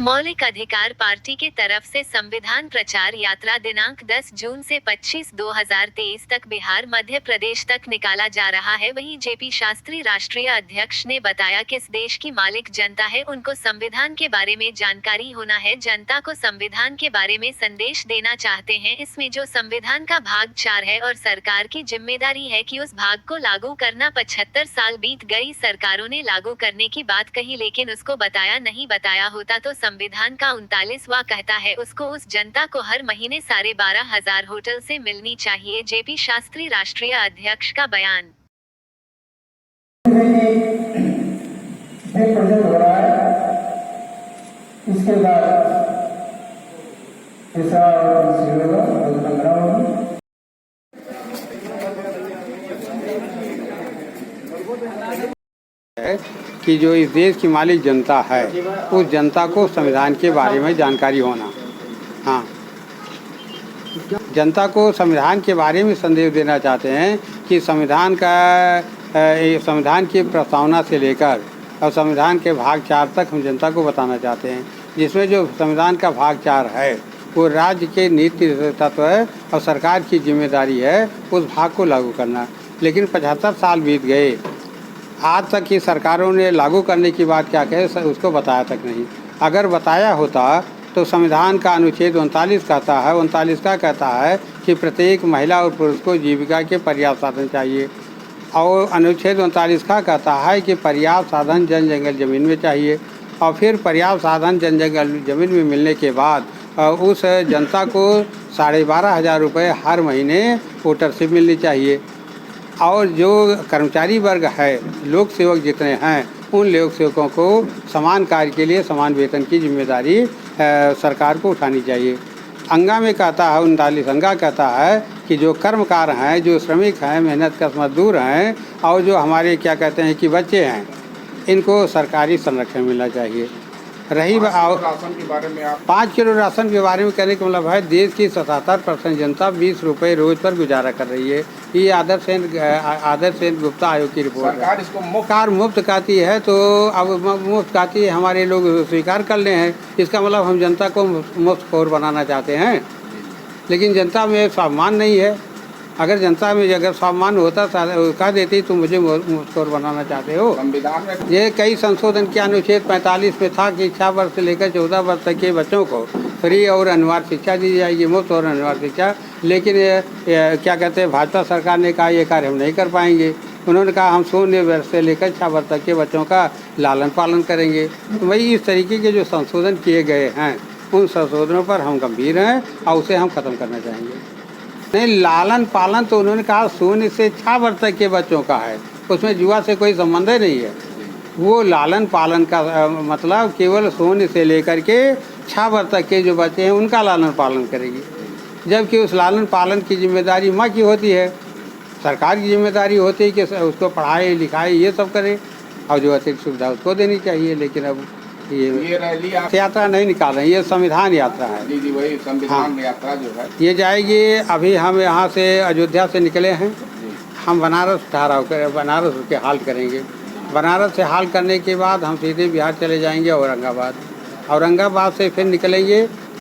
मौलिक अधिकार पार्टी के तरफ से संविधान प्रचार यात्रा दिनांक 10 जून से 25/2023 तक बिहार मध्य प्रदेश तक निकाला जा रहा है। वहीं जेपी शास्त्री राष्ट्रीय अध्यक्ष ने बताया किस देश की मालिक जनता है, उनको संविधान के बारे में जानकारी होना है, जनता को संविधान के बारे में संदेश देना चाहते हैं। इसमें जो संविधान का भाग 4 है और सरकार की जिम्मेदारी है कि उस भाग को लागू करना। 75 साल बीत गई, सरकारों ने लागू करने की बात कही लेकिन उसको बताया होता तो संविधान का 39वां कहता है उसको उस जनता को हर महीने 12,500 होटल से मिलनी चाहिए। जेपी शास्त्री राष्ट्रीय अध्यक्ष का बयान। इसके बाद कि जो इस देश की मालिक जनता है उस जनता को संविधान के बारे में जानकारी होना। हाँ, जनता को संविधान के बारे में संदेश देना चाहते हैं कि संविधान की प्रस्तावना से लेकर और संविधान के भाग 4 तक हम जनता को बताना चाहते हैं, जिसमें जो संविधान का भाग 4 है वो राज्य के नीति तत्व है और सरकार की जिम्मेदारी है उस भाग को लागू करना। लेकिन 75 साल बीत गए, आज तक की सरकारों ने लागू करने की बात क्या कहे उसको बताया तक नहीं। अगर बताया होता तो संविधान का अनुच्छेद 39 कहता है, 39 का कहता है कि प्रत्येक महिला और पुरुष को जीविका के पर्याप्त साधन चाहिए, और अनुच्छेद 39 का कहता है कि पर्याप्त साधन जन जंगल ज़मीन में चाहिए, और फिर पर्याप्त साधन जन जंगल ज़मीन में मिलने के बाद उस जनता को 12,500 रुपये हर महीने वोटरशिप मिलनी चाहिए। और जो कर्मचारी वर्ग है, लोक सेवक जितने हैं, उन लोक सेवकों को समान कार्य के लिए समान वेतन की जिम्मेदारी सरकार को उठानी चाहिए। अंगा में कहता है, 39 अंगा कहता है कि जो कर्मकार हैं, जो श्रमिक हैं, मेहनतकश मजदूर हैं और जो हमारे क्या कहते हैं कि बच्चे हैं, इनको सरकारी संरक्षण मिलना चाहिए। रही राशन के बारे में 5 किलो राशन के बारे में कहने का मतलब है देश की 77% जनता 20 रुपये रोज पर गुजारा कर रही है। ये आदर्श सेन गुप्ता आयोग की रिपोर्ट सरकार इसको मुफ्त कहती है, तो अब मुफ्त कहती है, हमारे लोग स्वीकार कर ले हैं। इसका मतलब हम जनता को मुफ्तखोर बनाना चाहते हैं, लेकिन जनता में स्वाभिमान नहीं है। अगर जनता में अगर स्वाभिमान होता कह देती तुम मुझे मुफ्तखोर बनाना चाहते हो। संविधान में ये कई संशोधन के अनुच्छेद 45 में था कि 6 वर्ष से लेकर 14 वर्ष तक के बच्चों को फ्री और अनिवार्य शिक्षा दी जाएगी, मुफ्त और अनिवार्य शिक्षा। लेकिन क्या कहते हैं, भाजपा सरकार ने कहा ये कार्य हम नहीं कर पाएंगे। उन्होंने कहा हम 0 वर्ष से लेकर 6 वर्ष तक के बच्चों का लालन पालन करेंगे। तो वही इस तरीके के जो संशोधन किए गए हैं, उन संशोधनों पर हम गंभीर हैं और उसे हम ख़त्म करना चाहेंगे। नहीं, लालन पालन तो उन्होंने कहा 0 से 6 वर्ष तक के बच्चों का है, उसमें युवा से कोई संबंध ही नहीं है। वो लालन पालन का मतलब केवल 0 से लेकर के 6 वर्ष तक के जो बच्चे हैं उनका लालन पालन करेगी, जबकि उस लालन पालन की जिम्मेदारी माँ की होती है। सरकार की जिम्मेदारी होती है कि उसको पढ़ाए लिखाए ये सब करे और जो अतिरिक्त सुविधा उसको देनी चाहिए। लेकिन अब ये रैली यात्रा नहीं निकाल रहे हैं, ये संविधान यात्रा है। जी वही संविधान यात्रा जो है ये जाएगी। अभी हम यहाँ से अयोध्या से निकले हैं, हम बनारस ठहराव कर बनारस के हाल्ट करेंगे। बनारस से हाल्ट करने के बाद हम सीधे बिहार चले जाएंगे औरंगाबाद से फिर निकलेंगे